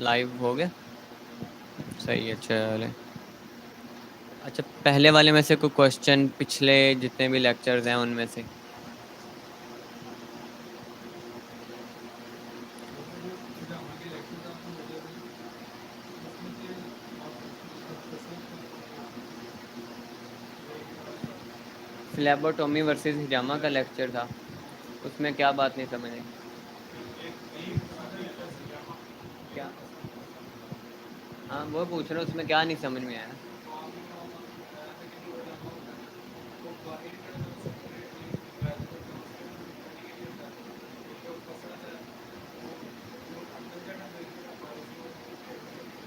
Live हो गया। सही है, चले। अच्छा, पहले वाले में से कोई क्वेश्चन पिछले जितने भी लेक्चर्स हैं उनमें से। फ्लैबोटॉमी वर्सेस हिजामा का लेक्चर था, उसमें क्या बात नहीं समझ आई? क्या? हाँ, वो पूछ रहा हूँ, उसमें क्या नहीं समझ में आया?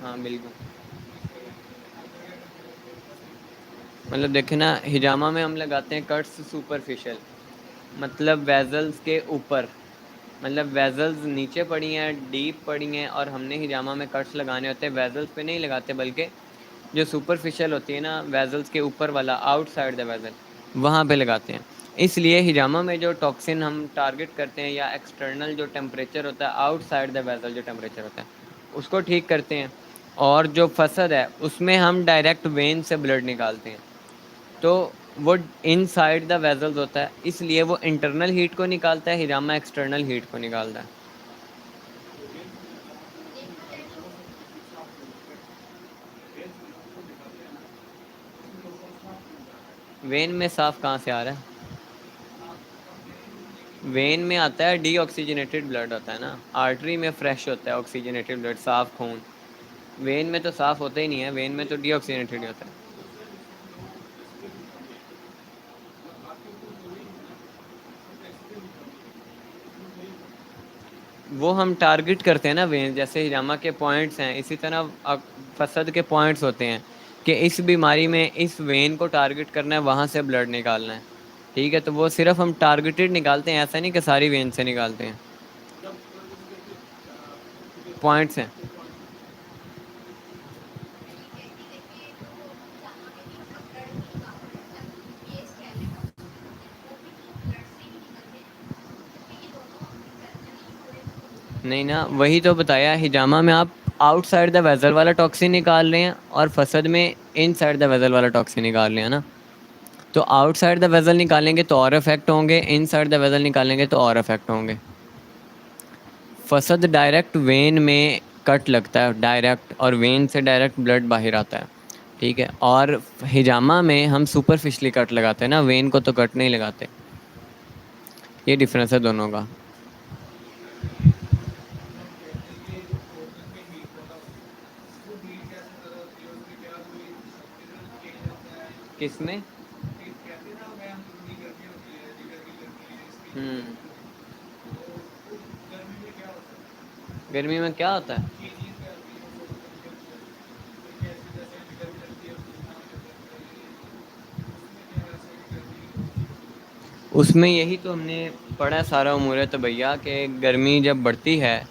हाँ बिल्कुल। मतलब देखे ना, हिजामा में हम लगाते हैं कट्स सुपरफिशियल, मतलब वेजल्स के ऊपर। मतलब वेजल्स नीचे पड़ी हैं, डीप पड़ी हैं, और हमने हिजामा में कट्स लगाने होते हैं, वेजल्स पे नहीं लगाते, बल्कि जो सुपरफिशियल होती है ना, वेजल्स के ऊपर वाला, आउटसाइड द वेजल, वहाँ पे लगाते हैं। इसलिए हिजामा में जो टॉक्सिन हम टारगेट करते हैं, या एक्सटर्नल जो टेम्परेचर होता है, आउटसाइड द वेजल जो टेम्परेचर होता है, उसको ठीक करते हैं। और जो फसद है उसमें हम डायरेक्ट वेन से ब्लड निकालते हैं। तो वो इनसाइड द वेजल्स होता है, इसलिए वो इंटरनल हीट को निकालता है, हिजामा एक्सटर्नल हीट को निकालता है। वेन में साफ कहाँ से आ रहा है? वेन में आता है डीऑक्सीजनेटेड ब्लड होता है ना, आर्टरी में फ्रेश होता है ऑक्सीजनेटेड ब्लड, साफ खून। वेन में तो साफ होता ही नहीं है, वेन में तो डीऑक्सीजनेटेड होता है। वो हम टारगेट करते हैं ना वेन, जैसे हिजामा के पॉइंट्स हैं, इसी तरह फसद के पॉइंट्स होते हैं कि इस बीमारी में इस वेन को टारगेट करना है, वहाँ से ब्लड निकालना है। ठीक है, तो वो सिर्फ हम टारगेटेड निकालते हैं, ऐसा नहीं कि सारी वेन से निकालते हैं। पॉइंट्स हैं। नहीं ना, वही तो बताया, हिजामा में आप आउटसाइड द वेजल वाला टॉक्सिन निकाल रहे हैं, और फसद में इनसाइड द वेजल वाला टॉक्सिन निकाल रहे हैं ना। तो आउटसाइड द वेजल निकालेंगे तो और इफेक्ट होंगे, इनसाइड द वेजल निकालेंगे तो और इफेक्ट होंगे। फसद डायरेक्ट वेन में कट लगता है डायरेक्ट, और वेन से डायरेक्ट ब्लड बाहर आता है। ठीक है, और हिजामा में हम सुपरफिशली कट लगाते हैं ना, वेन को तो कट नहीं लगाते। ये डिफरेंस है दोनों का। किसमें? हम्म। गर्मी में क्या होता है? उसमें यही तो हमने पढ़ा है सारा उमूर तो भैया, कि गर्मी जब बढ़ती है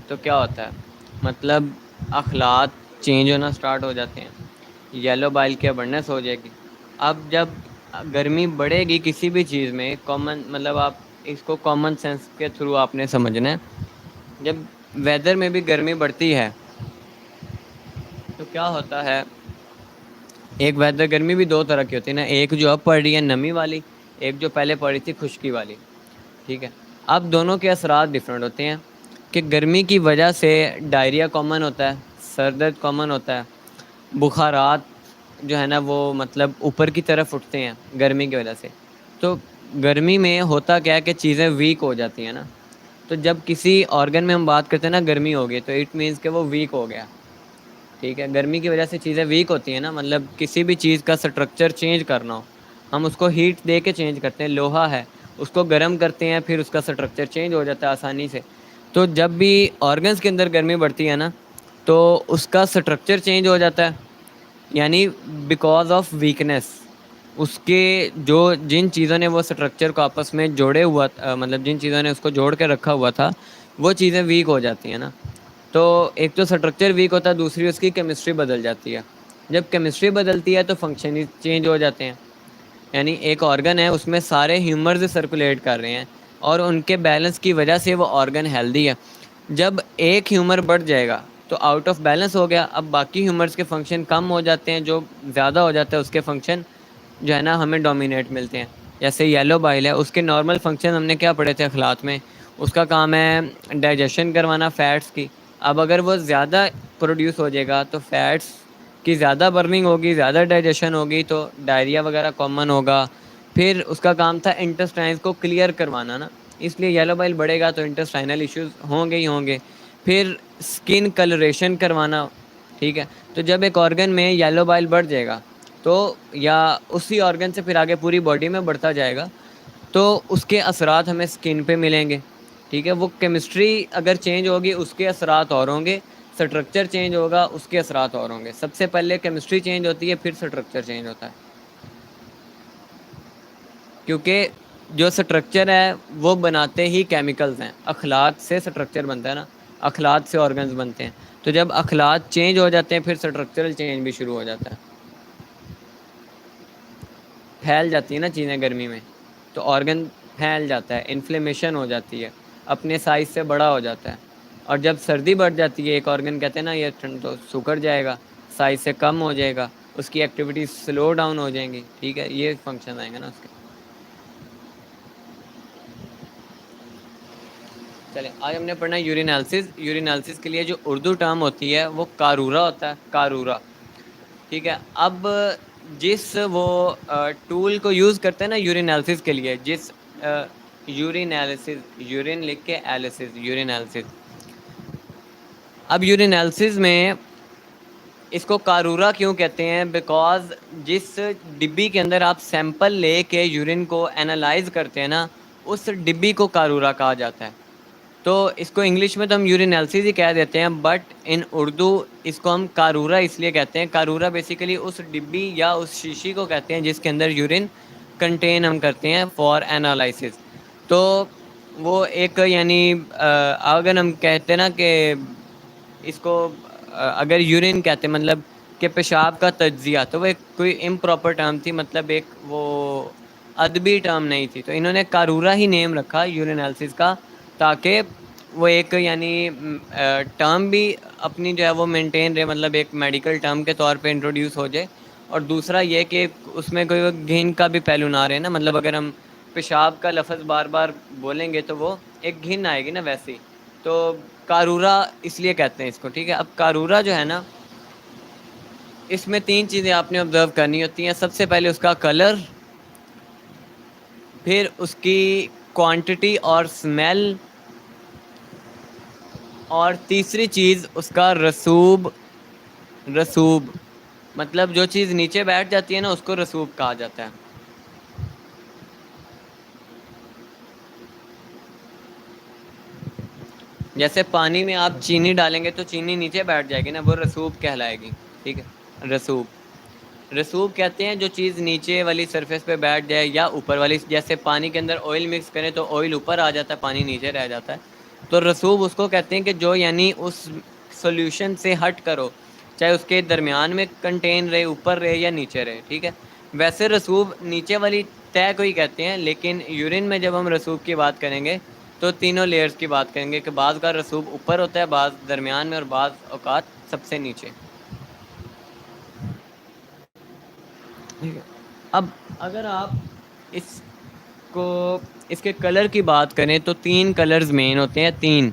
तो क्या होता है, मतलब अखलात चेंज होना स्टार्ट हो जाते हैं, येलो बाइल की अबंडेंस हो जाएगी। अब जब गर्मी बढ़ेगी किसी भी चीज़ में, कॉमन मतलब आप इसको कॉमन सेंस के थ्रू आपने समझना है। जब वेदर में भी गर्मी बढ़ती है तो क्या होता है, एक वेदर गर्मी भी दो तरह की होती है ना, एक जो अब पड़ रही है नमी वाली, एक जो पहले पड़ी थी खुश्की वाली। ठीक है, अब दोनों के असरात डिफरेंट होते हैं, कि गर्मी की वजह से डायरिया कॉमन होता है, सर दर्द कॉमन होता है, बुखारात जो है ना वो मतलब ऊपर की तरफ उठते हैं गर्मी की वजह से। तो गर्मी में होता क्या है कि चीज़ें वीक हो जाती हैं ना। तो जब किसी ऑर्गन में हम बात करते हैं ना गर्मी हो गई, तो इट मीन्स कि वो वीक हो गया। ठीक है, गर्मी की वजह से चीज़ें वीक होती हैं ना, मतलब किसी भी चीज़ का स्ट्रक्चर चेंज करना हो, हम उसको हीट दे के चेंज करते हैं। लोहा है, उसको गर्म करते हैं, फिर उसका स्ट्रक्चर चेंज हो जाता है आसानी से। तो जब भी ऑर्गन्स के अंदर गर्मी बढ़ती है ना, तो उसका स्ट्रक्चर चेंज हो जाता है, यानी बिकॉज ऑफ वीकनेस। उसके जो जिन चीज़ों ने वो स्ट्रक्चर को आपस में जोड़े हुआ मतलब जिन चीज़ों ने उसको जोड़ के रखा हुआ था, वो चीज़ें वीक हो जाती हैं ना। तो एक तो स्ट्रक्चर वीक होता है, दूसरी उसकी केमिस्ट्री बदल जाती है। जब केमिस्ट्री बदलती है तो फंक्शन ही चेंज हो जाते हैं। यानी एक ऑर्गन है, उसमें सारे ह्यूमर्स सर्कुलेट कर रहे हैं, और उनके बैलेंस की वजह से वो ऑर्गन हेल्दी है। जब एक ह्यूमर बढ़ जाएगा तो आउट ऑफ बैलेंस हो गया। अब बाकी ह्यूमर्स के फंक्शन कम हो जाते हैं, जो ज़्यादा हो जाता है उसके फंक्शन जो है ना हमें डोमिनेट मिलते हैं। जैसे येलो बाइल है, उसके नॉर्मल फंक्शन हमने क्या पढ़े थे अखलात में, उसका काम है डाइजेशन करवाना फैट्स की। अब अगर वो ज़्यादा प्रोड्यूस हो जाएगा तो फैट्स की ज़्यादा बर्निंग होगी, ज़्यादा डाइजेशन होगी, तो डायरिया वगैरह कॉमन होगा। फिर उसका काम था इंटेस्टाइन्स को क्लियर करवाना ना, इसलिए येलो बाइल बढ़ेगा तो इंटेस्टाइनल इश्यूज होंगे ही होंगे। फिर स्किन कलरेशन करवाना, ठीक है। तो जब एक ऑर्गन में येलो बाइल बढ़ जाएगा तो या उसी ऑर्गन से फिर आगे पूरी बॉडी में बढ़ता जाएगा, तो उसके असरात हमें स्किन पे मिलेंगे, ठीक है। वो केमिस्ट्री अगर चेंज होगी उसके असरात और होंगे, स्ट्रक्चर चेंज होगा उसके असरात और होंगे। सबसे पहले केमिस्ट्री चेंज होती है, फिर स्ट्रक्चर चेंज होता है, क्योंकि जो स्ट्रक्चर है वो बनाते ही केमिकल्स हैं। अखलात से स्ट्रक्चर बनता है ना, अखलात से ऑर्गन्स बनते हैं। तो जब अखलात चेंज हो जाते हैं फिर स्ट्रक्चरल चेंज भी शुरू हो जाता है। फैल जाती है ना चीज़ें गर्मी में, तो ऑर्गन फैल जाता है, इन्फ्लेमेशन हो जाती है, अपने साइज़ से बड़ा हो जाता है। और जब सर्दी बढ़ जाती है एक ऑर्गन, कहते हैं ना ये ठंड, तो सुखड़ जाएगा, साइज़ से कम हो जाएगा, उसकी एक्टिविटी स्लो डाउन हो जाएंगी, ठीक है। ये फंक्शन आएंगे ना उसके। चले आज हमने पढ़ना है यूरिनालिसिस। यूरिनालिसिस के लिए जो उर्दू टर्म होती है वो कारूरा होता है, कारूरा, ठीक है। अब जिस वो टूल को यूज़ करते हैं ना यूरिनालिसिस के लिए, जिस यूरिनालिसिस, यूरिन लिख के एलिसिस, यूरिनालिसिस। अब यूरिनालिसिस में इसको कारूरा क्यों कहते हैं? बिकॉज जिस डिब्बी के अंदर आप सैंपल ले के यूरिन को एनालाइज करते हैं ना, उस डिब्बी को कारूरा कहा जाता है। तो इसको इंग्लिश में तो हम यूरिनालिसिस ही कह देते हैं, बट इन उर्दू इसको हम कारूरा इसलिए कहते हैं। कारूरा बेसिकली उस डिब्बी या उस शीशी को कहते हैं जिसके अंदर यूरिन कंटेन हम करते हैं फॉर एनालिसिस। तो वो एक यानी अगर हम कहते हैं ना कि इसको अगर यूरिन कहते हैं मतलब कि पेशाब का तज्जिया, तो वो एक कोई इम्प्रॉपर टर्म थी, मतलब एक वो अदबी टर्म नहीं थी। तो इन्होंने कारूरा ही नेम रखा यूरिनालिसिस का, ताकि वो एक यानी टर्म भी अपनी जो है वो मेंटेन रहे, मतलब एक मेडिकल टर्म के तौर पे इंट्रोड्यूस हो जाए। और दूसरा ये कि उसमें कोई घिन का भी पहलू ना रहे ना, मतलब अगर हम पेशाब का लफ्ज़ बार बार बोलेंगे तो वो एक घिन आएगी ना वैसी। तो कारूरा इसलिए कहते हैं इसको, ठीक है। अब कारूरा जो है ना, इसमें तीन चीज़ें आपने ऑब्जर्व करनी होती हैं। सबसे पहले उसका कलर, फिर उसकी क्वांटिटी और स्मेल, और तीसरी चीज़ उसका रसूब। रसूब मतलब जो चीज़ नीचे बैठ जाती है ना उसको रसूब कहा जाता है। जैसे पानी में आप चीनी डालेंगे तो चीनी नीचे बैठ जाएगी ना, वो रसूब कहलाएगी, ठीक है। रसूब, रसूब कहते हैं जो चीज़ नीचे वाली सरफेस पे बैठ जाए या ऊपर वाली। जैसे पानी के अंदर ऑयल मिक्स करें तो ऑयल ऊपर आ जाता है, पानी नीचे रह जाता है। तो रसूब उसको कहते हैं कि जो यानी उस सॉल्यूशन से हट करो, चाहे उसके दरमियान में कंटेन रहे, ऊपर रहे या नीचे रहे, ठीक है। वैसे रसूब नीचे वाली तय को ही कहते हैं, लेकिन यूरिन में जब हम रसूब की बात करेंगे तो तीनों लेयर्स की बात करेंगे कि बाज़ का रसूब ऊपर होता है, बाज़ दरमियान में, और बाज़ औकात सबसे नीचे, ठीक है। अब अगर आप इसको इसके कलर की बात करें तो तीन कलर्स मेन होते हैं, तीन।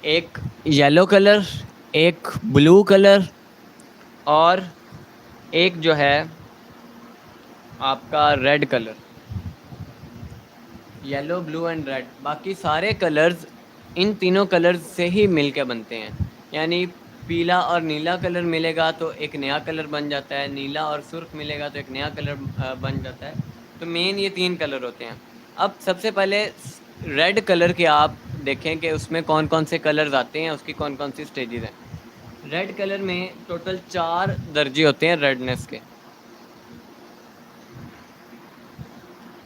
एक येलो कलर, एक ब्लू कलर, और एक जो है आपका red colour. Yellow, blue and red, बाकी सारे कलर्स इन तीनों कलर्स से ही मिल के बनते हैं। यानी पीला और नीला कलर मिलेगा तो एक नया कलर बन जाता है, नीला और सुर्ख मिलेगा तो एक नया कलर बन जाता है। तो मेन ये तीन कलर होते हैं। अब सबसे पहले रेड कलर के आप देखें कि उसमें कौन कौन से कलर्स आते हैं, उसकी कौन कौन सी स्टेजेस हैं। रेड कलर में टोटल 4 दर्जे होते हैं रेडनेस के,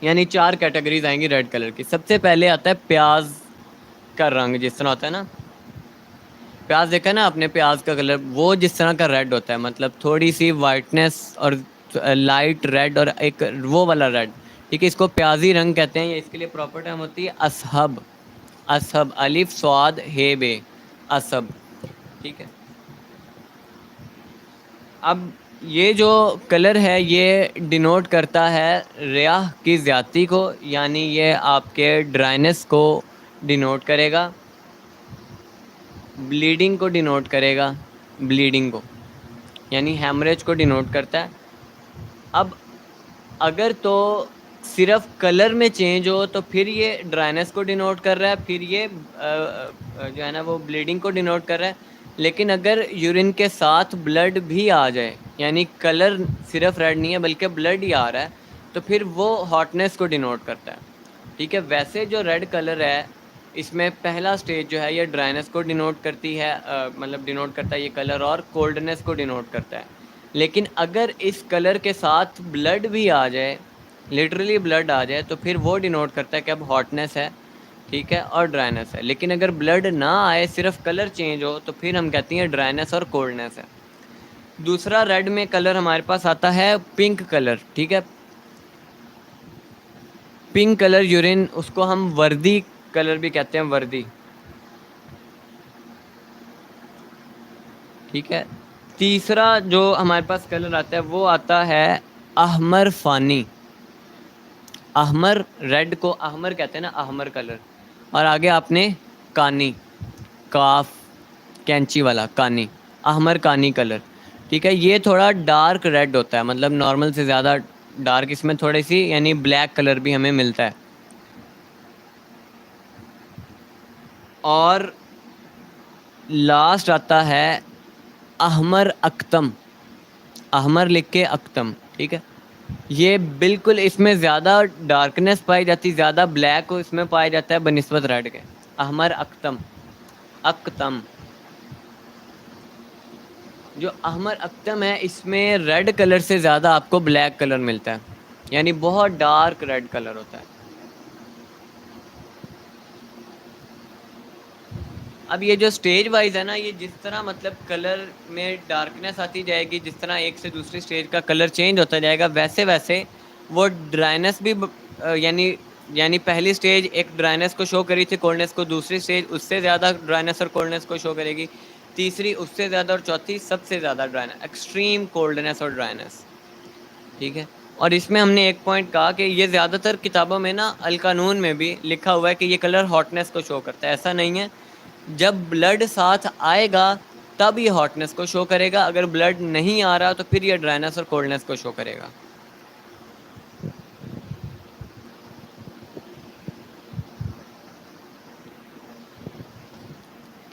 यानी 4 कैटेगरीज आएंगी रेड कलर की। सबसे पहले आता है प्याज का रंग, जिस तरह होता है ना, प्याज देखा ना आपने, प्याज का कलर वो जिस तरह का रेड होता है, मतलब थोड़ी सी वाइटनेस और लाइट रेड और एक वो वाला रेड, ठीक है। इसको प्याजी रंग कहते हैं। ये इसके लिए प्रॉपर टर्म होती है असहब। असहब, अलिफ स्वाद हे बे, असब। ठीक है। अब ये जो कलर है ये डिनोट करता है रियाह की ज़्यादती को, यानी ये आपके ड्राइनेस को डिनोट करेगा, ब्लीडिंग को डिनोट करेगा, ब्लीडिंग को यानी हेमरेज को डिनोट करता है। अब अगर तो सिर्फ कलर में चेंज हो तो फिर ये ड्राइनेस को डिनोट कर रहा है, फिर ये जो है ना वो ब्लीडिंग को डिनोट कर रहा है। लेकिन अगर यूरिन के साथ ब्लड भी आ जाए, यानी कलर सिर्फ रेड नहीं है बल्कि ब्लड ही आ रहा है, तो फिर वो हॉटनेस को डिनोट करता है। ठीक है। वैसे जो रेड कलर है इसमें पहला स्टेज जो है ये ड्राइनेस को डिनोट करती है, मतलब डिनोट करता है ये कलर, और कोल्डनेस को डिनोट करता है। लेकिन अगर इस कलर के साथ ब्लड भी आ जाए, लिटरली ब्लड आ जाए, तो फिर वो डिनोट करता है कि अब हॉटनेस है, ठीक है, और ड्राइनेस है। लेकिन अगर ब्लड ना आए, सिर्फ कलर चेंज हो, तो फिर हम कहते हैं ड्राइनेस और कोल्डनेस है। दूसरा रेड में कलर हमारे पास आता है पिंक कलर। ठीक है। पिंक कलर यूरिन, उसको हम वर्दी कलर भी कहते हैं, वर्दी। ठीक है। तीसरा जो हमारे पास कलर आता है वो आता है अहमर फ़ानी। अहमर, रेड को अहमर कहते हैं ना, अहमर कलर। और आगे आपने कानी, काफ कैंची वाला कानी, अहमर कानी कलर। ठीक है। ये थोड़ा डार्क रेड होता है, मतलब नॉर्मल से ज़्यादा डार्क, इसमें थोड़ी सी यानी ब्लैक कलर भी हमें मिलता है। और लास्ट आता है अहमर अक्तम, अहमर लिख के अक्तम। ठीक है। ये बिल्कुल इसमें ज़्यादा डार्कनेस पाई जाती, ज़्यादा ब्लैक को इसमें पाया जाता है बनिस्बत रेड के। अहमर अक्तम, अक्तम। जो अहमर अक्तम है इसमें रेड कलर से ज़्यादा आपको ब्लैक कलर मिलता है, यानी बहुत डार्क रेड कलर होता है। अब ये जो स्टेज वाइज है ना, ये जिस तरह मतलब कलर में डार्कनेस आती जाएगी, जिस तरह एक से दूसरी स्टेज का कलर चेंज होता जाएगा, वैसे वैसे वो ड्राइनेस भी यानी यानी पहली स्टेज एक ड्राइनेस को शो करी थी, कोल्डनेस को, दूसरी स्टेज उससे ज़्यादा ड्राइनेस और कोल्डनेस को शो करेगी, तीसरी उससे ज़्यादा, और चौथी सबसे ज़्यादा ड्राइनेस, एक्सट्रीम कोल्डनेस और ड्राइनेस। ठीक है। और इसमें हमने एक पॉइंट कहा कि ये ज़्यादातर किताबों में ना, अल कानून में भी लिखा हुआ है कि ये कलर हॉटनेस को शो करता है। ऐसा नहीं है, जब ब्लड साथ आएगा तब ये हॉटनेस को शो करेगा, अगर ब्लड नहीं आ रहा तो फिर ये ड्राइनेस और कोल्डनेस को शो करेगा।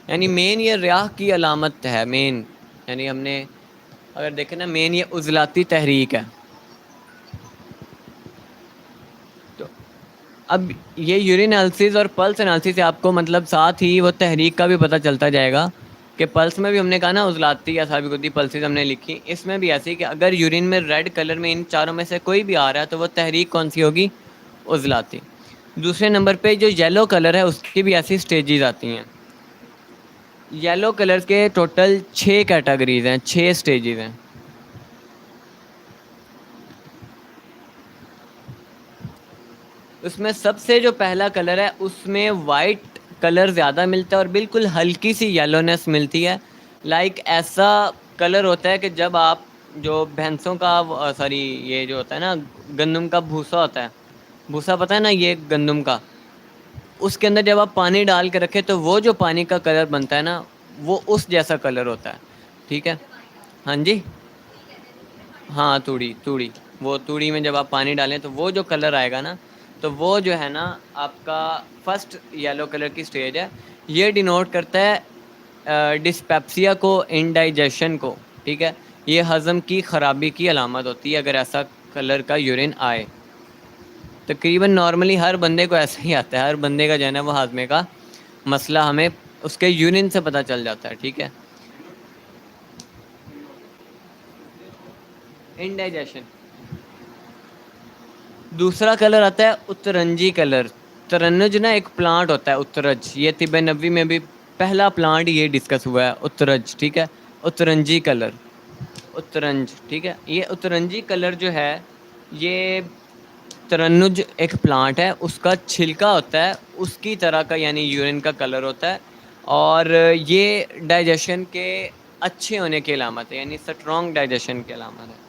यानी मेन ये रियाह की अलामत है, मेन यानी हमने अगर देखें ना, मेन ये उजलाती तहरीक है। तो अब ये यूरिन एनालिसिस और पल्स एनालिसिस से आपको मतलब साथ ही वो तहरीक का भी पता चलता जाएगा कि पल्स में भी हमने कहा ना उजलाती या साबिकुद्दी पल्सेस हमने लिखी, इसमें भी ऐसे ही कि अगर यूरिन में रेड कलर में इन चारों में से कोई भी आ रहा है तो वो तहरीक कौन सी होगी, उजलाती। दूसरे नंबर पे जो येलो कलर है उसकी भी ऐसी स्टेजेस आती हैं। येलो कलर के टोटल 6 कैटेगरीज हैं, 6 स्टेजेस हैं। उसमें सबसे जो पहला कलर है उसमें वाइट कलर ज़्यादा मिलता है और बिल्कुल हल्की सी येलोनेस मिलती है। लाइक ऐसा कलर होता है कि जब आप जो भैंसों का सॉरी ये जो होता है ना गंदम का भूसा होता है, भूसा पता है ना ये गंदम का, उसके अंदर जब आप पानी डाल के रखें तो वो जो पानी का कलर बनता है ना, वो उस जैसा कलर होता है। ठीक है। हाँ जी। हाँ, तूड़ी, तूड़ी। वो तूड़ी में जब आप पानी डालें तो वो जो कलर आएगा ना, तो वो जो है ना आपका फर्स्ट येलो कलर की स्टेज है। ये डिनोट करता है डिस्पेप्सिया को, इंडाइजेशन को। ठीक है। ये हज़म की ख़राबी की अलामत होती है अगर ऐसा कलर का यूरिन आए। तकरीबन नॉर्मली हर बंदे को ऐसा ही आता है, हर बंदे का जो है ना वो हाजमे का मसला हमें उसके यूरिन से पता चल जाता है। ठीक है। इंडाइजेशन। दूसरा कलर आता है उत्तरंजी कलर। तरन्नुज ना एक प्लांट होता है, उत्तरज, ये तिब्ब नबवी में भी पहला प्लांट ये डिस्कस हुआ है, उत्तरज। ठीक है। उत्तरंजी कलर, उत्तरंज। ठीक है। ये उत्तरंजी कलर जो है ये तरन्नुज एक प्लांट है, उसका छिलका होता है उसकी तरह का, यानी यूरिन का कलर होता है। और ये डाइजेशन के अच्छे होने की अलामत है, यानी स्ट्रॉन्ग डाइजेशन की अलामत है।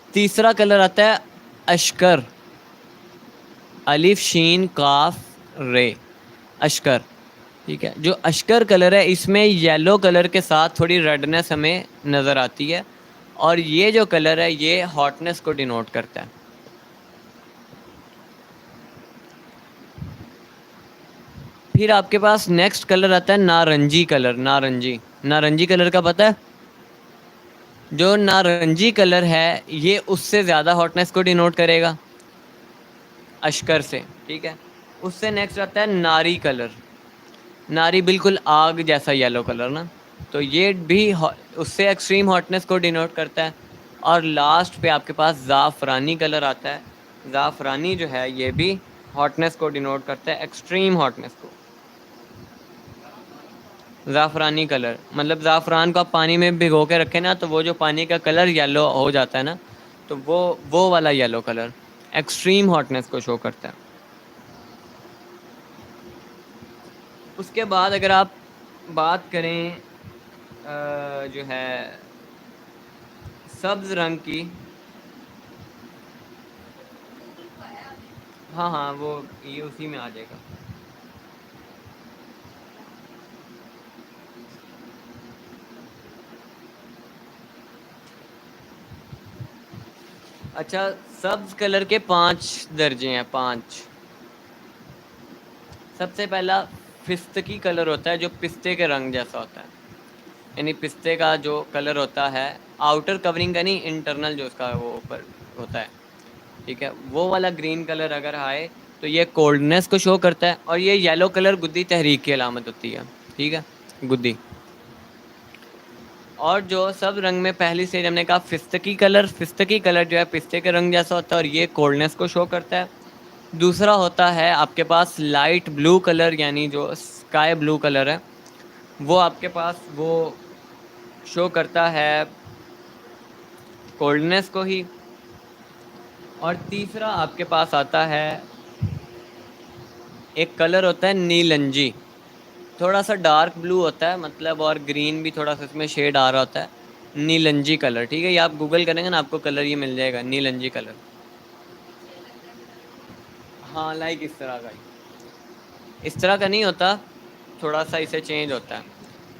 तीसरा कलर आता है अशकर, अलिफ शीन काफ रे, अशकर। ठीक है, जो अशकर कलर है इसमें येलो कलर के साथ थोड़ी रेडनेस हमें नज़र आती है, और ये जो कलर है ये हॉटनेस को डिनोट करता है। फिर आपके पास नेक्स्ट कलर आता है नारंगी कलर। नारंगी, नारंगी कलर का पता है? जो नारंगी कलर है ये उससे ज़्यादा हॉटनेस को डिनोट करेगा अशकर से। ठीक है, उससे नेक्स्ट आता है नारी कलर। नारी बिल्कुल आग जैसा येलो कलर ना, तो ये भी उससे एक्सट्रीम हॉटनेस को डिनोट करता है। और लास्ट पे आपके पास ज़ाफ़रानी कलर आता है। ज़ाफ़रानी जो है ये भी हॉटनेस को डिनोट करता है, एक्सट्रीम हॉटनेस को। ज़ाफ़रानी कलर मतलब ज़ाफ़रान को आप पानी में भिगो के रखें ना, तो वो जो पानी का कलर येलो हो जाता है ना, तो वो वाला येलो कलर एक्सट्रीम हॉटनेस को शो करता है। उसके बाद अगर आप बात करें जो है सब्ज़ रंग की, हाँ हाँ वो ये उसी में आ जाएगा। अच्छा, सब्ज़ कलर के 5 दर्जे हैं, 5। सबसे पहला फिस्तकी कलर होता है, जो पिस्ते के रंग जैसा होता है, यानी पिस्ते का जो कलर होता है, आउटर कवरिंग का नहीं, इंटरनल जो उसका वो ऊपर होता है। ठीक है, वो वाला ग्रीन कलर अगर आए तो ये कोल्डनेस को शो करता है, और ये येलो कलर गुद्दी तहरीक की अलामत होती है। ठीक है, गुद्दी। और जो सब रंग में पहली स्टेज हमने कहा फिस्तकी कलर, फिस्तकी कलर जो है पिस्ते के रंग जैसा होता है, और ये कोल्डनेस को शो करता है। दूसरा होता है आपके पास लाइट ब्लू कलर, यानी जो स्काई ब्लू कलर है, वो आपके पास वो शो करता है कोल्डनेस को ही। और तीसरा आपके पास आता है एक कलर होता है नीलंजी, थोड़ा सा डार्क ब्लू होता है मतलब, और ग्रीन भी थोड़ा सा इसमें शेड आ रहा होता है, नीलंजी कलर। ठीक है, ये आप गूगल करेंगे ना आपको कलर ये मिल जाएगा, नीलंजी कलर। हाँ, लाइक इस तरह का ही, इस तरह का नहीं होता, थोड़ा सा इसे चेंज होता है।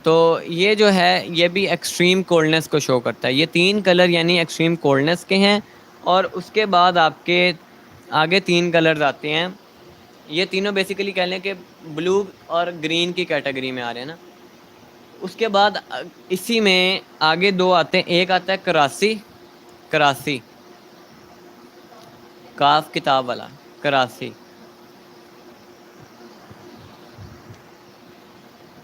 तो ये जो है ये भी एक्सट्रीम कोल्डनेस को शो करता है। ये 3 कलर यानी एक्सट्रीम कोल्डनेस के हैं। और उसके बाद आपके आगे 3 कलर्स आते हैं, ये तीनों बेसिकली कह लें कि ब्लू और ग्रीन की कैटेगरी में आ रहे हैं ना। उसके बाद इसी में आगे 2 आते हैं, एक आता है करासी, करासी काफ किताब वाला, करासी।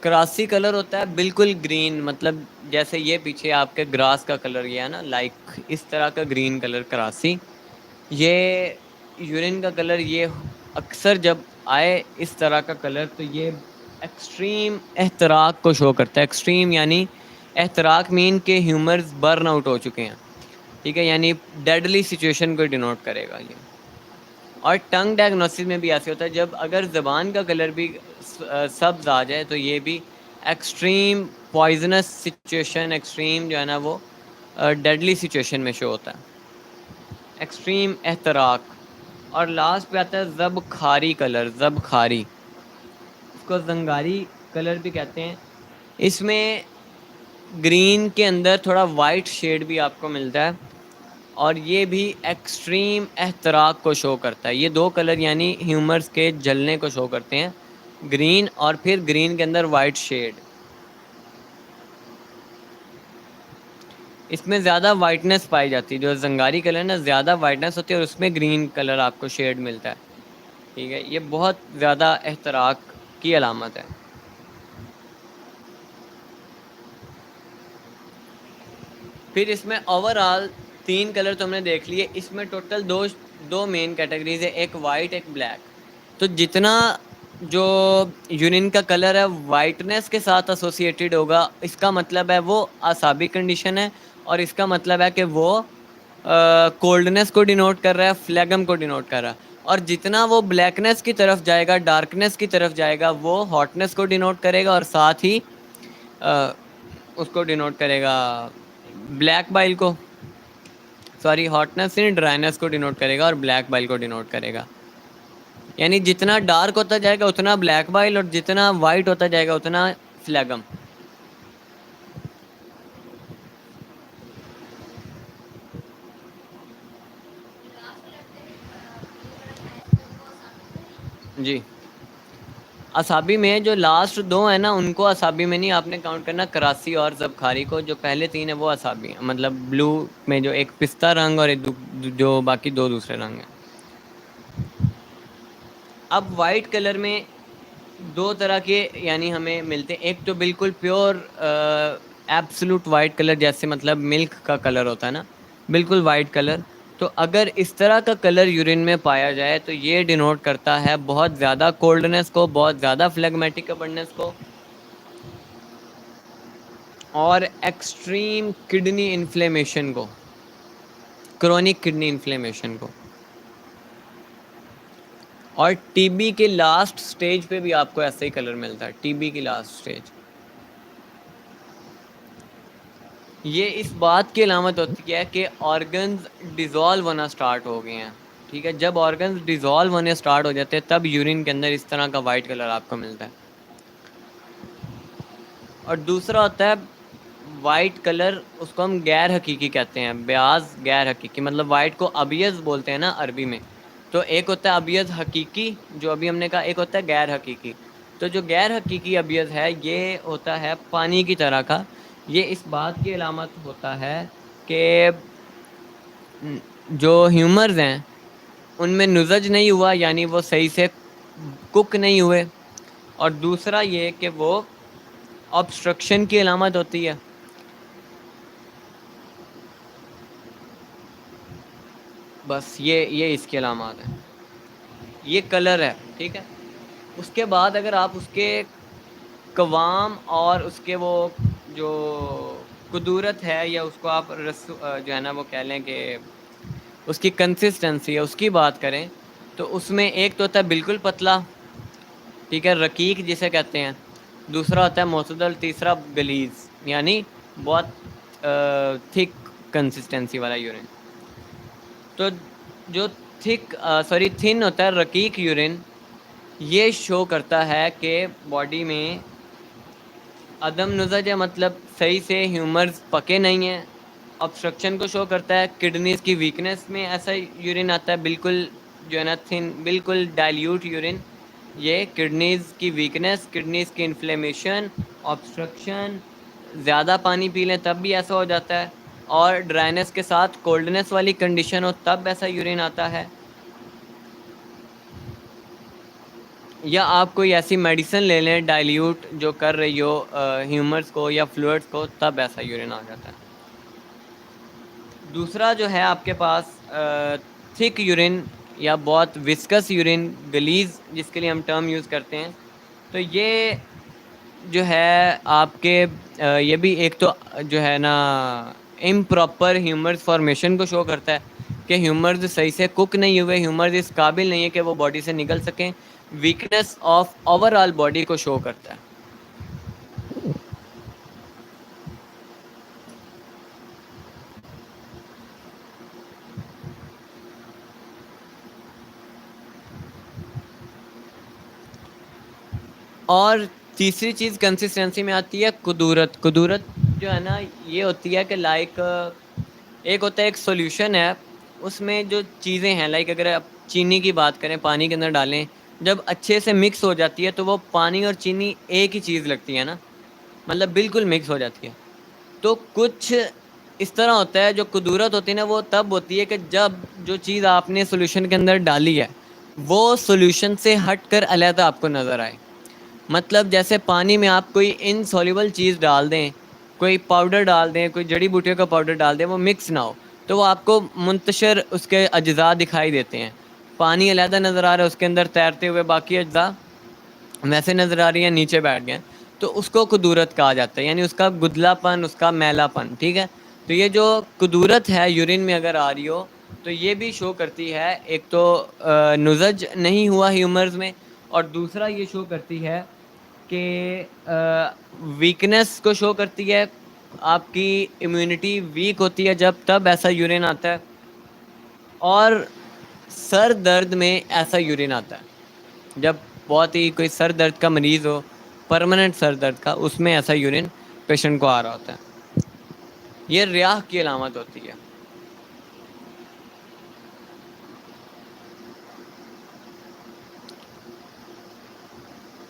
करासी कलर होता है बिल्कुल ग्रीन, मतलब जैसे ये पीछे आपके ग्रास का कलर ये है ना, लाइक इस तरह का ग्रीन कलर करासी। ये यूरिन का कलर, ये अक्सर जब आए इस तरह का कलर तो ये एक्सट्रीम एहतराक को शो करता है। एक्सट्रीम यानी एहतराक मीन के ह्यूमर्स बर्न आउट हो चुके हैं। ठीक है, यानी डेडली सिचुएशन को डिनोट करेगा ये। और टंग डायग्नोसिस में भी ऐसे होता है, जब अगर ज़बान का कलर भी सब्ज आ जाए तो ये भी एक्सट्रीम पॉइजनस सिचुएशन, एक्सट्रीम जो है ना वो डेडली सिचुएशन में शो होता है, एक्सट्रीम एहतराक। और लास्ट पे आता है ज़ब खारी कलर, ज़ब खारी, इसको जंगारी कलर भी कहते हैं। इसमें ग्रीन के अंदर थोड़ा वाइट शेड भी आपको मिलता है, और ये भी एक्सट्रीम एहतराक को शो करता है। ये 2 कलर यानी ह्यूमर्स के जलने को शो करते हैं, ग्रीन और फिर ग्रीन के अंदर वाइट शेड। इसमें ज़्यादा वाइटनेस पाई जाती है, जो जंगारी कलर ना ज़्यादा वाइटनेस होती है, और उसमें ग्रीन कलर आपको शेड मिलता है। ठीक है, ये बहुत ज़्यादा एहतराक की अलामत है। फिर इसमें ओवरऑल 3 कलर तो हमने देख लिए, इसमें टोटल दो मेन कैटेगरीज है, एक वाइट एक ब्लैक। तो जितना जो यूरिन का कलर है वाइटनेस के साथ एसोसिएटेड होगा, इसका मतलब है वो असाबी कंडीशन है, और इसका मतलब है कि वो कोल्डनेस को डिनोट कर रहा है, फ्लैगम को डिनोट कर रहा है। और जितना वो ब्लैकनेस की तरफ जाएगा, डार्कनेस की तरफ जाएगा, वो हॉटनेस को डिनोट करेगा और साथ ही अ, उसको डिनोट करेगा, ब्लैक बाइल को, सॉरी हॉटनेस नहीं, ड्राइनेस को डिनोट करेगा और ब्लैक बाइल को डिनोट करेगा। यानी जितना डार्क होता जाएगा उतना ब्लैक बाइल, और जितना वाइट होता जाएगा उतना फ्लैगम। जी, असाबी में जो लास्ट दो है ना, उनको असाबी में नहीं आपने काउंट करना, करासी और जबखारी को। जो पहले तीन है वो असाबी है, मतलब ब्लू में जो एक पिस्ता रंग और एक जो बाकी दो दूसरे रंग हैं। अब वाइट कलर में दो तरह के यानी हमें मिलते हैं। एक तो बिल्कुल प्योर एब्सोल्यूट वाइट कलर, जैसे मतलब मिल्क का कलर होता है ना, बिल्कुल वाइट कलर। तो अगर इस तरह का कलर यूरिन में पाया जाए तो ये डिनोट करता है बहुत ज़्यादा कोल्डनेस को, बहुत ज़्यादा फ्लेगमेटिक अबंडेंस को, और एक्सट्रीम किडनी इन्फ्लेमेशन को, क्रोनिक किडनी इन्फ्लेमेशन को। और टीबी के लास्ट स्टेज पे भी आपको ऐसा ही कलर मिलता है, टीबी की लास्ट स्टेज। ये इस बात की अलामत होती है कि ऑर्गन्स डिज़ोल्व होना स्टार्ट हो गए हैं। ठीक है, जब ऑर्गन्स डिज़ोल्व होने स्टार्ट हो जाते हैं तब यूरिन के अंदर इस तरह का वाइट कलर आपको मिलता है। और दूसरा होता है वाइट कलर, उसको हम गैर हकीकी कहते हैं, ब्याज गैर हकीकी, मतलब वाइट को अबियज बोलते हैं ना अरबी में। तो एक होता है अबियज हकीकी जो अभी हमने कहा, एक होता है गैर हकीकी। तो जो गैर हकीकी अबियज है ये होता है पानी की तरह का। ये इस बात की अलामत होता है कि जो ह्यूमर्स हैं उनमें नुज़ज नहीं हुआ, यानी वो सही से कुक नहीं हुए। और दूसरा ये कि वो ऑब्स्ट्रक्शन की अलामत होती है। बस ये इसकी अलामत है, ये कलर है। ठीक है, उसके बाद अगर आप उसके कवाम और उसके वो जो कुदूरत है, या उसको आप जो है ना वो कह लें कि उसकी कंसिस्टेंसी है, उसकी बात करें तो उसमें एक तो होता है बिल्कुल पतला, ठीक है, रकीक जिसे कहते हैं। दूसरा होता है मोतदल, तीसरा गलीज, यानी बहुत थिक कंसिस्टेंसी वाला यूरिन। तो जो थिन होता है रकीक यूरिन, ये शो करता है कि बॉडी में अदम नुज़ज है, मतलब सही से ह्यूमर्स पके नहीं हैं। ऑब्स्ट्रक्शन को शो करता है, किडनीज की वीकनेस में ऐसा यूरिन आता है, बिल्कुल जो है ना थिन, बिल्कुल डाइल्यूट यूरिन। ये किडनीज की वीकनेस, किडनीज की इन्फ्लेमेशन, ऑब्स्ट्रक्शन, ज़्यादा पानी पी लें तब भी ऐसा हो जाता है, और ड्राइनेस के साथ कोल्डनेस वाली कंडीशन हो तब ऐसा यूरिन आता है, या आप कोई ऐसी मेडिसिन ले लें डाइल्यूट जो कर रही हो ह्यूमर्स को या फ्लूइड्स को, तब ऐसा यूरिन आ जाता है। दूसरा जो है आपके पास थिक यूरिन या बहुत विस्कस यूरिन, गलीज जिसके लिए हम टर्म यूज़ करते हैं। तो ये जो है आपके ये भी एक तो जो है ना इम्प्रॉपर ह्यूमर्स फॉर्मेशन को शो करता है कि ह्यूमर्स सही से कुक नहीं हुए, ह्यूमर्स इस काबिल नहीं है कि वो बॉडी से निकल सकें। वीकनेस ऑफ ओवरऑल बॉडी को शो करता है। और तीसरी चीज़ कंसिस्टेंसी में आती है कुदूरत। कुदूरत जो है ना ये होती है कि लाइक एक होता है, एक सॉल्यूशन है, उसमें जो चीज़ें हैं, लाइक अगर आप चीनी की बात करें, पानी के अंदर डालें, जब अच्छे से मिक्स हो जाती है तो वो पानी और चीनी एक ही चीज़ लगती है ना, मतलब बिल्कुल मिक्स हो जाती है। तो कुछ इस तरह होता है, जो कुदूरत होती है ना वो तब होती है कि जब जो चीज़ आपने सॉल्यूशन के अंदर डाली है वो सॉल्यूशन से हट कर अलहदा आपको नज़र आए। मतलब जैसे पानी में आप कोई इनसॉल्युबल चीज़ डाल दें, कोई पाउडर डाल दें, कोई जड़ी बूटियों का पाउडर डाल दें, वो मिक्स ना हो, तो वो आपको मुंतशिर उसके अज्जा दिखाई देते हैं। पानी अलहदा नज़र आ रहा है, उसके अंदर तैरते हुए बाकी अज्जा वैसे नज़र आ रही है, नीचे बैठ गए, तो उसको कुदूरत कहा जाता है, यानी उसका गुदलापन, उसका मैलापन। ठीक है, तो ये जो कुदूरत है यूरिन में अगर आ रही हो तो ये भी शो करती है, एक तो नुज़ज नहीं हुआ ह्यूमर्स में, और दूसरा ये शो करती है कि वीकनेस को शो करती है, आपकी इम्यूनिटी वीक होती है जब तब ऐसा यूरिन आता है, और सर दर्द में ऐसा यूरिन आता है जब बहुत ही कोई सर दर्द का मरीज़ हो, परमानेंट सर दर्द का, उसमें ऐसा यूरिन पेशेंट को आ रहा होता है। ये रियाह की अलामत होती है।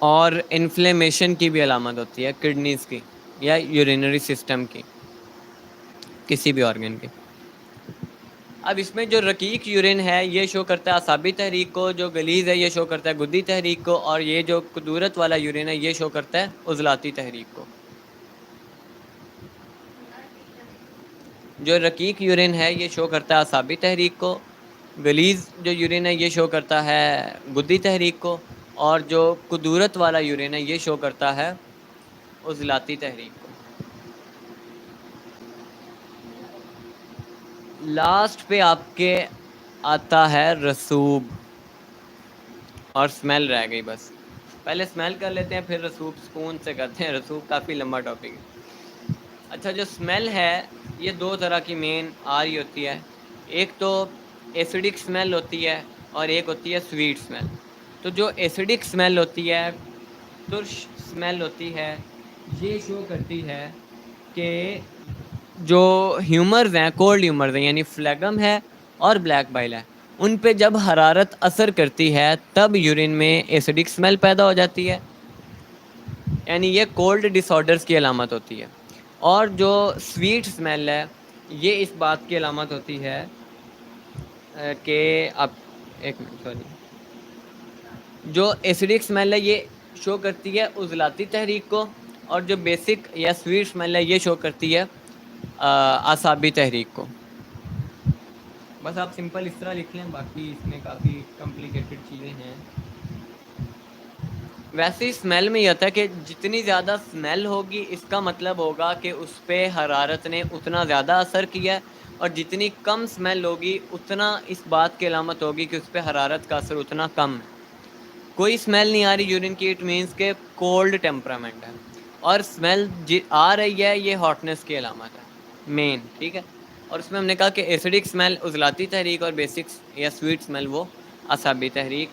और इन्फ्लेमेशन की भी अलामत होती है, किडनीज़ की या यूरिनरी सिस्टम की, किसी भी ऑर्गन की। अब इसमें जो रकीक यूरिन है ये शो करता है असाबी तहरीक को, जो गलीज़ है ये शो करता है गुद्दी तहरीक को, और ये जो कुदूरत वाला यूरिन है ये शो करता है उज़लाती तहरीक को। जो रकीक यूरिन है ये शो करता है असाबी तहरीक को, गलीज़ जो यूरिन है ये शो करता है गुद्दी तहरीक को, और जो कुदूरत वाला यूरिन है ये शो करता है उज़लाती तहरीक को। लास्ट पे आपके आता है रसूब, और स्मेल रह गई बस। पहले स्मेल कर लेते हैं, फिर रसूब सुकून से करते हैं, रसूब काफ़ी लंबा टॉपिक है। अच्छा, जो स्मेल है ये दो तरह की मेन आ रही होती है, एक तो एसिडिक स्मेल होती है और एक होती है स्वीट स्मेल। तो जो एसिडिक स्मेल होती है, तुर्श स्मेल होती है, ये शो करती है कि जो ह्यूमर्स हैं, कोल्ड ह्यूमर्स हैं, यानी फ्लैगम है और ब्लैक बाइल है, उन पे जब हरारत असर करती है तब यूरिन में एसिडिक स्मेल पैदा हो जाती है, यानी ये कोल्ड डिसऑर्डर्स की अलामत होती है। और जो स्वीट स्मेल है ये इस बात की अलामत होती है कि आप एक मिनट सॉरी, जो एसिडिक स्मेल है ये शो करती है उज़लाती तहरीक को, और जो बेसिक या स्वीट स्मेल है ये शो करती है आसाबी तहरीक को। बस आप सिंपल इस तरह लिख लें, बाकी इसमें काफ़ी कॉम्प्लिकेटेड चीज़ें हैं। वैसे ही स्मेल में ये होता है कि जितनी ज़्यादा स्मेल होगी इसका मतलब होगा कि उस पर हरारत ने उतना ज़्यादा असर किया है, और जितनी कम स्मेल होगी उतना इस बात की अलामत होगी कि उस पर हरारत का असर उतना कम है। कोई स्मेल नहीं आ रही यूरिन की, इट मीन्स के कोल्ड टेम्परामेंट है, और स्मेल आ रही है ये हॉटनेस की अलामत है मेन, ठीक है। और उसमें हमने कहा कि एसिडिक स्मेल उज़लाती तहरीक और बेसिक या स्वीट स्मेल वो असाबी तहरीक।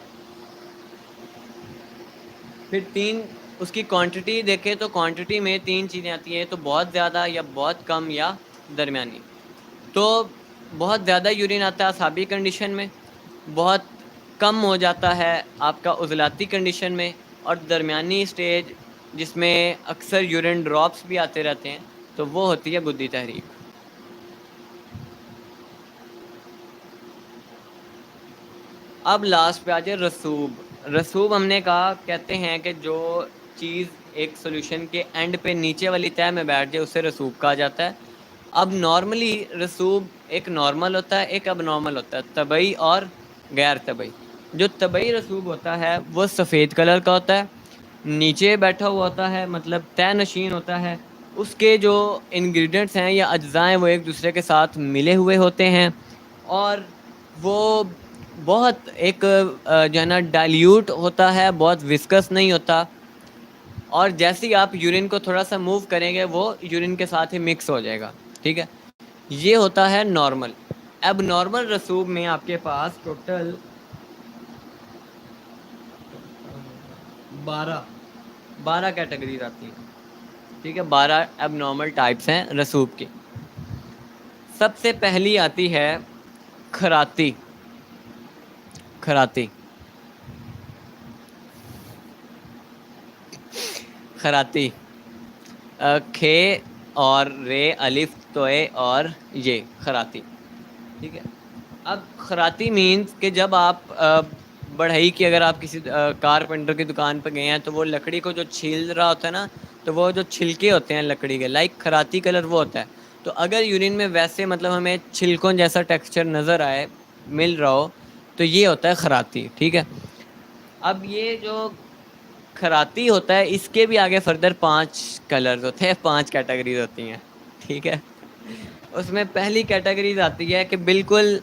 फिर तीन उसकी क्वांटिटी देखें तो क्वांटिटी में तीन चीज़ें आती हैं, तो बहुत ज़्यादा या बहुत कम या दरमियानी। तो बहुत ज़्यादा यूरिन आता है असाबी कंडीशन में, बहुत कम हो जाता है आपका उज़लाती कंडीशन में, और दरमियानी स्टेज जिसमें अक्सर यूरिन ड्रॉप्स भी आते रहते हैं तो वो होती है गुद्दी तहरीक। अब लास्ट पे आ जाए रसूब। रसूब हमने कहा कहते हैं कि जो चीज़ एक सोल्यूशन के एंड पे नीचे वाली तह में बैठ जाए उसे रसूब कहा जाता है। अब नॉर्मली रसूब एक नॉर्मल होता है, एक अब नॉर्मल होता है, तबई और गैर तबई। जो तबई रसूब होता है वो सफ़ेद कलर का होता है, नीचे बैठा हुआ होता है, मतलब तय नशीन होता है, उसके जो इंग्रेडिएंट्स हैं या अज्ज़ाएँ वो एक दूसरे के साथ मिले हुए होते हैं, और वो बहुत एक जो है ना डाइल्यूट होता है, बहुत विस्कस नहीं होता, और जैसे ही आप यूरिन को थोड़ा सा मूव करेंगे वो यूरिन के साथ ही मिक्स हो जाएगा, ठीक है। ये होता है नॉर्मल। अब नॉर्मल रसूब में आपके पास टोटल 12 कैटेगरीज आती हैं, ठीक है। 12 अब नॉर्मल टाइप्स हैं रसूब की। सबसे पहली आती है खराती। खराती खराती खे और रे अलिफ तोए और ये खराती, ठीक है। अब खराती मीन्स कि जब आप बढ़ई की, अगर आप किसी कारपेंटर की दुकान पर गए हैं तो वो लकड़ी को जो छील रहा होता है ना, तो वो जो छिलके होते हैं लकड़ी के, लाइक खराती कलर वो होता है। तो अगर यूरिन में वैसे मतलब हमें छिलकों जैसा टेक्सचर नज़र आए, मिल रहा हो, तो ये होता है खराती, ठीक है। अब ये जो खराती होता है इसके भी आगे फर्दर 5 कलर्स होते हैं, 5 कैटेगरीज होती हैं, ठीक है। उसमें पहली कैटेगरीज आती है कि बिल्कुल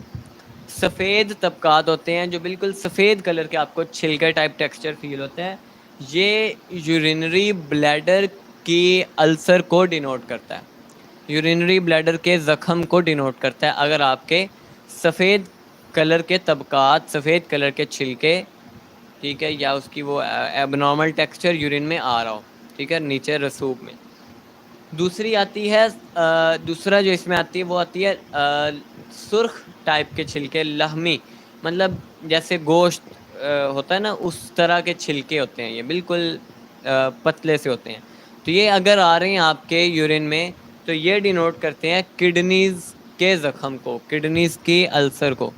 सफ़ेद तबकात होते हैं जो बिल्कुल सफ़ेद कलर के आपको छिलके टाइप टेक्सचर फील होता है, ये यूरिनरी ब्लैडर की अल्सर को डिनोट करता है, यूरिनरी ब्लैडर के ज़ख़म को डिनोट करता है। अगर आपके सफ़ेद कलर के तबकात, सफ़ेद कलर के छिलके, ठीक है, या उसकी वो एबनॉर्मल टेक्सचर यूरिन में आ रहा हो, ठीक है, नीचे रसूब में। दूसरी आती है दूसरा जो इसमें आती है वो आती है सुर्ख टाइप के छिलके, लहमी, मतलब जैसे गोश्त होता है ना, उस तरह के छिलके होते हैं, ये बिल्कुल पतले से होते हैं। तो ये अगर आ रहे हैं आपके यूरिन में, तो ये डिनोट करते हैं किडनीज़ के ज़ख़म को, किडनीज़ की अल्सर को,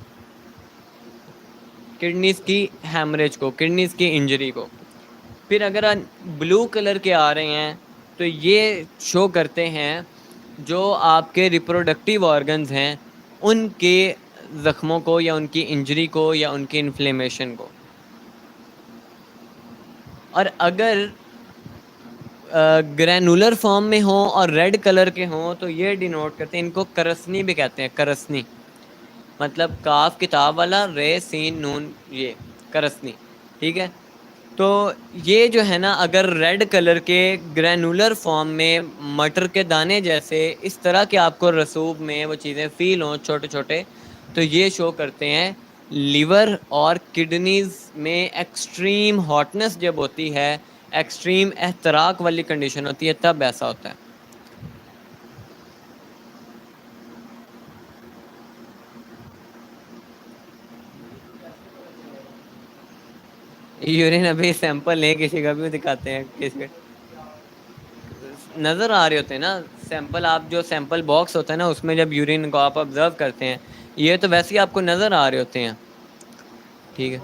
किडनीज़ की हैमरेज को, किडनीज़ की इंजरी को। फिर अगर ब्लू कलर के आ रहे हैं तो ये शो करते हैं जो आपके रिप्रोडक्टिव ऑर्गन्स हैं उनके ज़ख्मों को, या उनकी इंजरी को, या उनकी इन्फ्लेमेशन को। और अगर ग्रैनुलर फॉर्म में हो और रेड कलर के हों तो ये डिनोट करते हैं, इनको करसनी भी कहते हैं, करसनी, मतलब काफ किताब वाला, रे सीन नून, ये करसनी, ठीक है। तो ये जो है ना, अगर रेड कलर के ग्रैनुलर फॉर्म में मटर के दाने जैसे इस तरह के आपको रसूब में वो चीज़ें फील हों छोटे छोटे, तो ये शो करते हैं लिवर और किडनीज़ में एक्सट्रीम हॉटनेस जब होती है, एक्सट्रीम एहतराक वाली कंडीशन होती है, तब ऐसा होता है। यूरिन अभी सैंपल लें, किसी का भी दिखाते हैं, किसी का नज़र आ रहे होते हैं ना सैंपल, आप जो सैंपल बॉक्स होता है ना उसमें जब यूरिन को आप ऑब्जर्व करते हैं, ये तो वैसे ही आपको नज़र आ रहे होते हैं, ठीक है।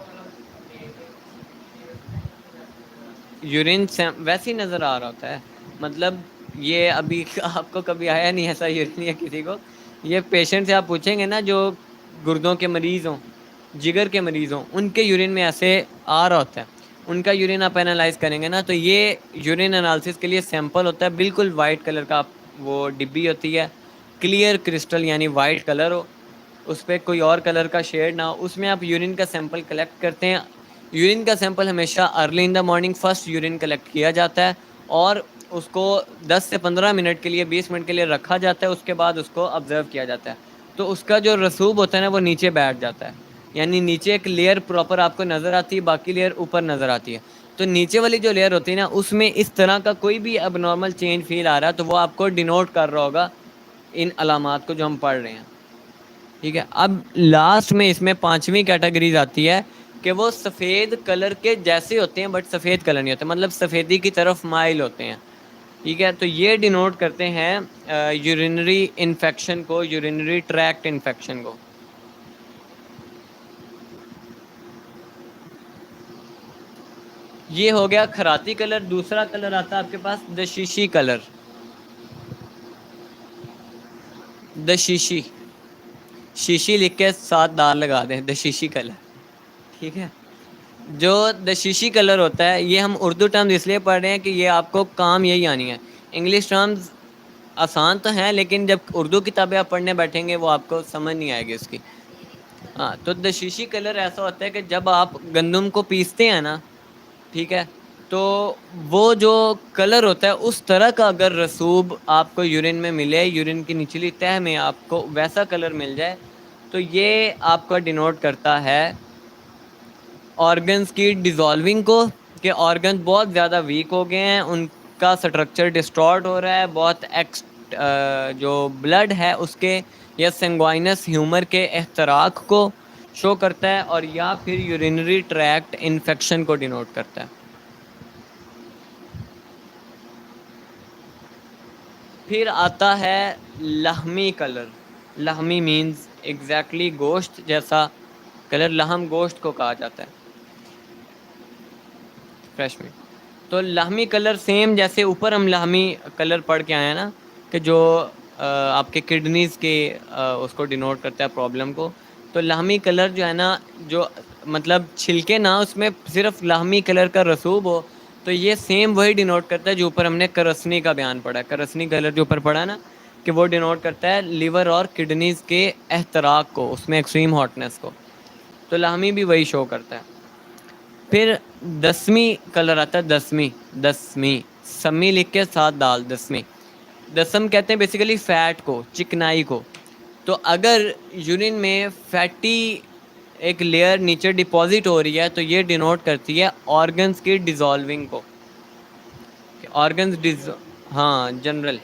यूरिन वैसे ही नज़र आ रहा होता है, मतलब ये अभी आपको कभी आया नहीं ऐसा यूरिन या किसी को, ये पेशेंट से आप पूछेंगे ना जो गुर्दों के मरीज़ हों, जिगर के मरीज़ हों, उनके यूरिन में ऐसे आ रहा होता है, उनका यूरिन आप एनालाइज करेंगे ना, तो ये यूरिन एनालिसिस के लिए सैंपल होता है, बिल्कुल वाइट कलर का वो डिब्बी होती है, क्लियर क्रिस्टल यानी वाइट कलर हो, उस पर कोई और कलर का शेड ना हो, उसमें आप यूरिन का सैंपल कलेक्ट करते हैं। यूरिन का सैंपल हमेशा early in the morning first urine collect किया जाता है और उसको 10 से 15 मिनट के लिए, 20 मिनट के लिए रखा जाता है, उसके बाद उसको ऑब्जर्व किया जाता है। तो उसका जो रसूब होता है ना वो नीचे बैठ जाता है, यानी नीचे एक लेयर प्रॉपर आपको नज़र आती है, बाकी लेयर ऊपर नज़र आती है। तो नीचे वाली जो लेयर होती है ना उसमें इस तरह का कोई भी अबनॉर्मल चेंज फील आ रहा है तो वो आपको डिनोट कर रहा होगा इन अलामात को जो हम पढ़ रहे हैं, ठीक है। अब लास्ट में इसमें पांचवी कैटेगरीज आती है कि वो सफ़ेद कलर के जैसे होते हैं बट सफ़ेद कलर नहीं होते, मतलब सफ़ेदी की तरफ माइल होते हैं, ठीक है। तो ये डिनोट करते हैं यूरिनरी इन्फेक्शन को, यूरिनरी ट्रैक्ट इन्फेक्शन को। ये हो गया खराती कलर। दूसरा कलर आता है आपके पास दशीशी कलर, दशीशी, शीशी लिख के साथ दाल लगा दें, दशीशी कलर, ठीक है। जो दशीशी कलर होता है ये हम उर्दू टर्म्स इसलिए पढ़ रहे हैं कि ये आपको काम यही आनी है। इंग्लिश टर्म्स आसान तो हैं लेकिन जब उर्दू किताबें आप पढ़ने बैठेंगे वो आपको समझ नहीं आएगी उसकी। हाँ, तो दशीशी कलर ऐसा होता है कि जब आप गंदम को पीसते हैं ना, ठीक है, तो वो जो कलर होता है उस तरह का अगर रसूब आपको यूरिन में मिले, यूरिन की निचली तह में आपको वैसा कलर मिल जाए, तो ये आपका डिनोट करता है ऑर्गन्स की डिज़ोल्विंग को, कि ऑर्गन बहुत ज़्यादा वीक हो गए हैं, उनका स्ट्रक्चर डिस्टॉर्ट हो रहा है, बहुत जो ब्लड है उसके या सेंगवाइनस ह्यूमर के एहतराक को शो करता है, और या फिर यूरिनरी ट्रैक्ट इन्फेक्शन को डिनोट करता है। फिर आता है लहमी कलर। लहमी मीन्स एग्जैक्टली गोश्त जैसा कलर, लहम गोश्त को कहा जाता है, फ्रेश मीट। तो लाहमी कलर सेम जैसे ऊपर हम लाहमी कलर पढ़ के आए हैं ना, कि जो आपके किडनीज़ के उसको डिनोट करता है प्रॉब्लम को। तो लाहमी कलर जो है ना, जो मतलब छिलके ना उसमें सिर्फ लाहमी कलर का रसूब हो, तो ये सेम वही डिनोट करता है जो ऊपर हमने करसनी का बयान पढ़ा है। करसनी कलर जो ऊपर पढ़ा है ना, कि वो डिनोट करता है लिवर और किडनीज के एहतराक को, उसमें एक्सट्रीम हॉटनेस को। तो लाहमी भी वही शो करता है। फिर 10वीं कलर आता है, 10वीं, 10वीं समी लिख के साथ डाल, 10वीं। दसम कहते हैं बेसिकली फैट को, चिकनाई को। तो अगर यूरिन में फैटी एक लेयर नीचे डिपॉजिट हो रही है तो ये डिनोट करती है ऑर्गन्स की डिजॉल्विंग को, ऑर्गन्स डिज हाँ जनरल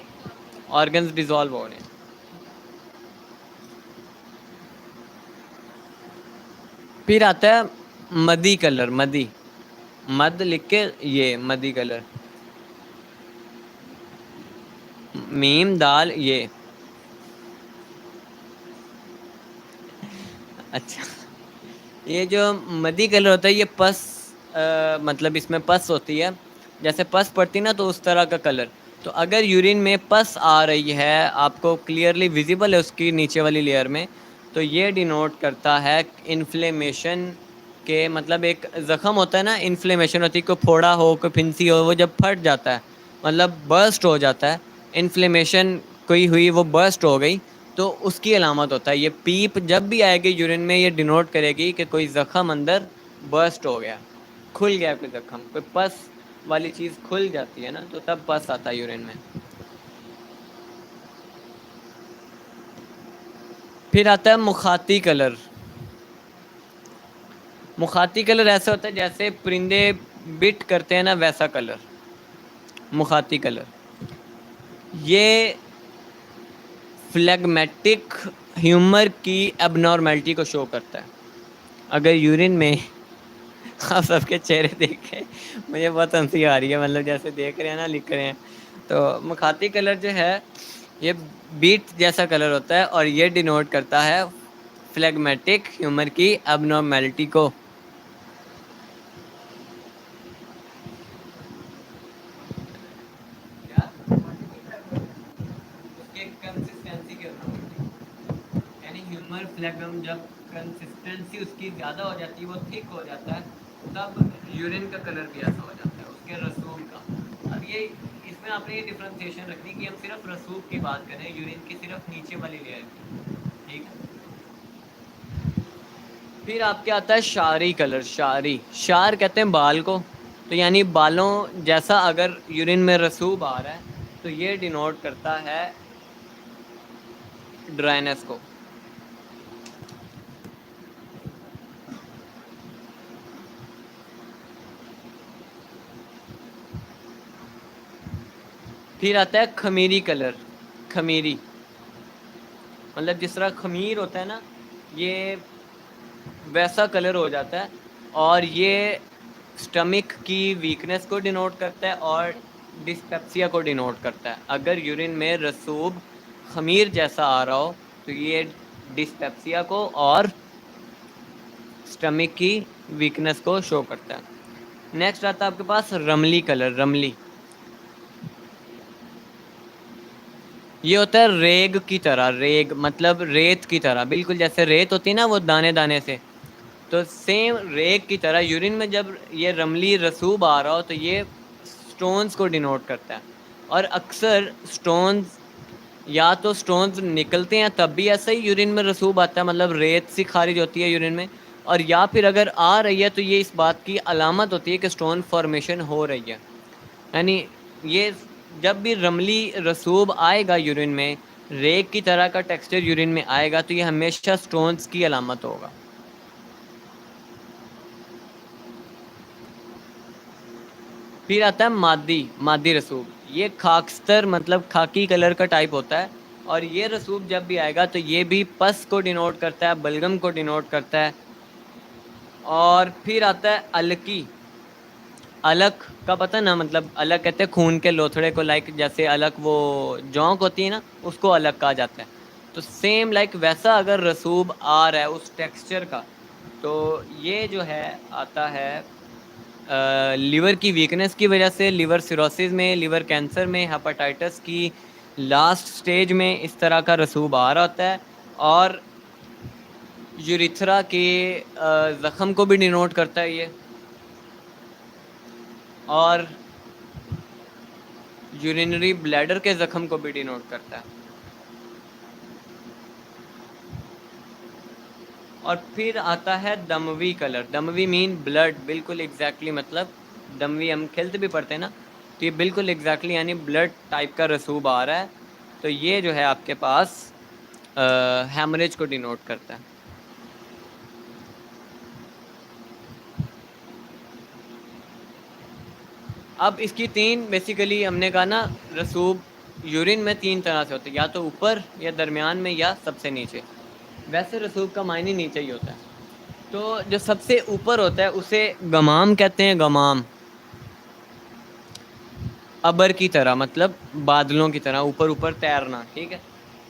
ऑर्गन्स डिजॉल्व हो रहे हैं। फिर आता है मदी कलर, मदी, मद लिख के ये मदी कलर, मीम दाल ये। अच्छा, ये जो मदी कलर होता है ये पस मतलब इसमें पस होती है, जैसे पस पड़ती ना तो उस तरह का कलर। तो अगर यूरिन में पस आ रही है, आपको क्लियरली विजिबल है उसकी नीचे वाली लेयर में, तो ये डिनोट करता है इन्फ्लेमेशन के, मतलब एक ज़ख़म होता है ना, इन्फ्लेमेशन होती है, कोई फोड़ा हो, कोई फिंसी हो, वो जब फट जाता है मतलब बर्स्ट हो जाता है, इन्फ्लेमेशन कोई हुई, वो बर्स्ट हो गई, तो उसकी अलामत होता है। ये पीप जब भी आएगी यूरिन में, ये डिनोट करेगी कि कोई ज़ख़म अंदर बर्स्ट हो गया, खुल गया कोई ज़ख़म, कोई पस वाली चीज़ खुल जाती है ना, तो तब पस आता है यूरिन में। फिर आता है मुखाती कलर। मुखाती कलर ऐसा होता है जैसे परिंदे बिट करते हैं ना, वैसा कलर मुखाती कलर। ये फ्लेगमेटिक ह्यूमर की एबनॉर्मेलिटी को शो करता है। अगर यूरिन में आप सबके चेहरे देखे, मुझे बहुत हंसी आ रही है, मतलब जैसे देख रहे हैं ना, लिख रहे हैं। तो मुखाती कलर जो है ये बीट जैसा कलर होता है और ये डिनोट करता है फ्लेगमेटिक ह्यूमर की एबनॉर्मेलिटी को। क्या? उसके कंसिस्टेंसी के ऊपर, यानी ह्यूमर फ्लेगम जब कंसिस्टेंसी उसकी ज़्यादा हो जाती है, वो थिक हो जाता है, तब यूरिन का कलर भी ऐसा हो जाता है उसके रसूम का। अब ये इसमें आपने ये डिफ्रेंशिएशन रखनी कि हम सिर्फ रसूम की बात करें, यूरिन की सिर्फ नीचे वाली लेयर की, ठीक है। फिर आपके आता है शारी कलर, शारी, शार कहते हैं बाल को, तो यानी बालों जैसा अगर यूरिन में रसूब आ रहा है तो ये डिनोट करता है ड्राइनेस को। फिर आता है खमीरी कलर, खमीरी मतलब जिस तरह खमीर होता है ना, ये वैसा कलर हो जाता है, और ये स्टमक की वीकनेस को डिनोट करता है और डिस्पेप्सिया को डिनोट करता है। अगर यूरिन में रसूब खमीर जैसा आ रहा हो तो ये डिस्पेप्सिया को और स्टमक की वीकनेस को शो करता है। नेक्स्ट आता है आपके पास रमली कलर, रमली। ये होता है रेग की तरह, रेग मतलब रेत की तरह, बिल्कुल जैसे रेत होती है ना वो दाने दाने से, तो सेम रेग की तरह यूरिन में जब ये रमली रसूब आ रहा हो तो ये स्टोन्स को डिनोट करता है। और अक्सर स्टोन्स, या तो स्टोन्स निकलते हैं तब भी ऐसा ही यूरिन में रसूब आता है, मतलब रेत सी खारिज होती है यूरिन में, और या फिर अगर आ रही है तो ये इस बात की अलामत होती है कि स्टोन फॉर्मेशन हो रही है। यानी ये जब भी रमली रसूब आएगा यूरिन में, रेग की तरह का टेक्सचर यूरिन में आएगा, तो ये हमेशा स्टोन्स की अलामत होगा। फिर आता है मादी, मादी रसूब। ये खाकस्तर मतलब खाकी कलर का टाइप होता है, और ये रसूब जब भी आएगा तो ये भी पस को डिनोट करता है, बलगम को डिनोट करता है। और फिर आता है अलकी, अलक का पता ना, मतलब अलक कहते हैं खून के लोथड़े को, लाइक जैसे अलक वो जौंक होती है ना, उसको अलक कहा जाता है। तो सेम लाइक वैसा अगर रसूब आ रहा है उस टेक्सचर का, तो ये जो है आता है लिवर की वीकनेस की वजह से, लिवर सिरोसिस में, लिवर कैंसर में, हेपेटाइटिस की लास्ट स्टेज में इस तरह का रसूब आ रहा होता है। और यूरिथ्रा के ज़ख़म को भी डिनोट करता है ये, और यूरिनरी ब्लैडर के ज़ख़म को भी डिनोट करता है। और फिर आता है दमवी कलर। दमवी मीन ब्लड, बिल्कुल एग्जैक्टली, मतलब दमवी हम खेलते भी पढ़ते हैं ना, तो ये बिल्कुल एग्जैक्टली यानी ब्लड टाइप का रसूब आ रहा है। तो ये जो है आपके पास हैमरेज को डिनोट करता है। अब इसकी तीन बेसिकली हमने कहा ना, रसूब यूरिन में तीन तरह से होते हैं, या तो ऊपर या दरमियान में या सबसे नीचे। वैसे रसूब का मायने नीचे ही होता है। तो जो सबसे ऊपर होता है उसे गमाम कहते हैं। गमाम अबर की तरह, मतलब बादलों की तरह ऊपर ऊपर तैरना, ठीक है।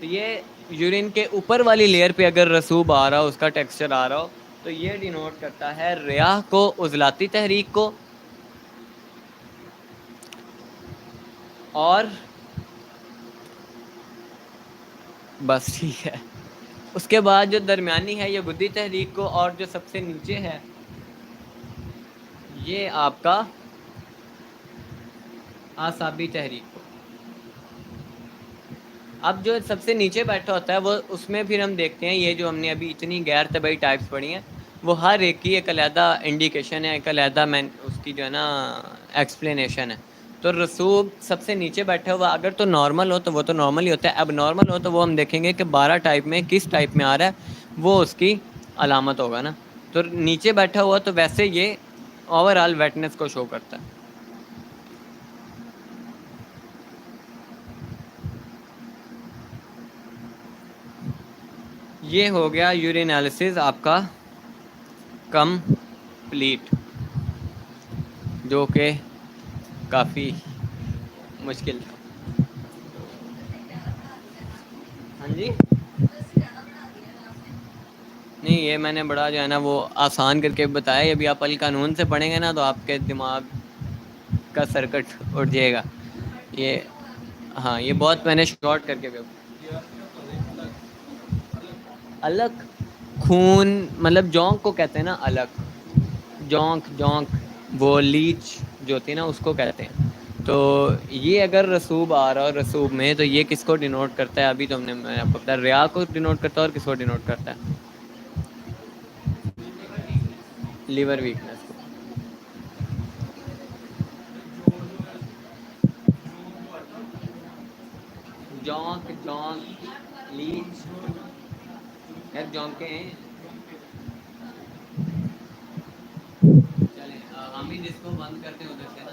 तो ये यूरिन के ऊपर वाली लेयर पे अगर रसूब आ रहा हो, उसका टेक्सचर आ रहा हो, तो ये डिनोट करता है रियाह को, उजलाती तहरीक को। और बस ठीक है। उसके बाद जो दरमियानी है ये गुद्दी तहरीक को, और जो सबसे नीचे है ये आपका आसाबी तहरीक को। अब जो सबसे नीचे बैठा होता है वो, उसमें फिर हम देखते हैं ये जो हमने अभी इतनी गैर तबई टाइप्स पढ़ी हैं, वो हर एक की एक अलहदा इंडिकेशन है, एक अलहदा मैन उसकी जो है ना एक्सप्लेनेशन है। तो रसूब सबसे नीचे बैठा हुआ अगर तो नॉर्मल हो तो वो तो नॉर्मल ही होता है। अब नॉर्मल हो तो वो हम देखेंगे कि 12 टाइप में किस टाइप में आ रहा है, वो उसकी अलामत होगा ना। तो नीचे बैठा हुआ तो वैसे ये ओवरऑल वेटनेस को शो करता है। ये हो गया यूरिनालिसिस आपका कंप्लीट, जो कि काफ़ी मुश्किल था। हाँ जी। नहीं, ये मैंने बड़ा जो है ना वो आसान करके बताया। अभी आप अल कानून से पढ़ेंगे ना तो आपके दिमाग का सर्किट उठ जाएगा। ये हाँ, ये बहुत मैंने शॉर्ट करके अलग खून, मतलब जोंक को कहते हैं ना अलग, जोंक जोंक, वो लीच जो होती है ना उसको कहते हैं। तो ये अगर रसूब आ रहा हो रसूब में, तो ये किसको डिनोट करता है? अभी तो मैंने आपको बताया, रिया को डिनोट करता है। और किसको डिनोट करता है? लीवर वीकनेस को। जोंक जोंक लीच, यार जोंक के हैं। चले हम ही जिसको बंद करते हैं उधर से ना।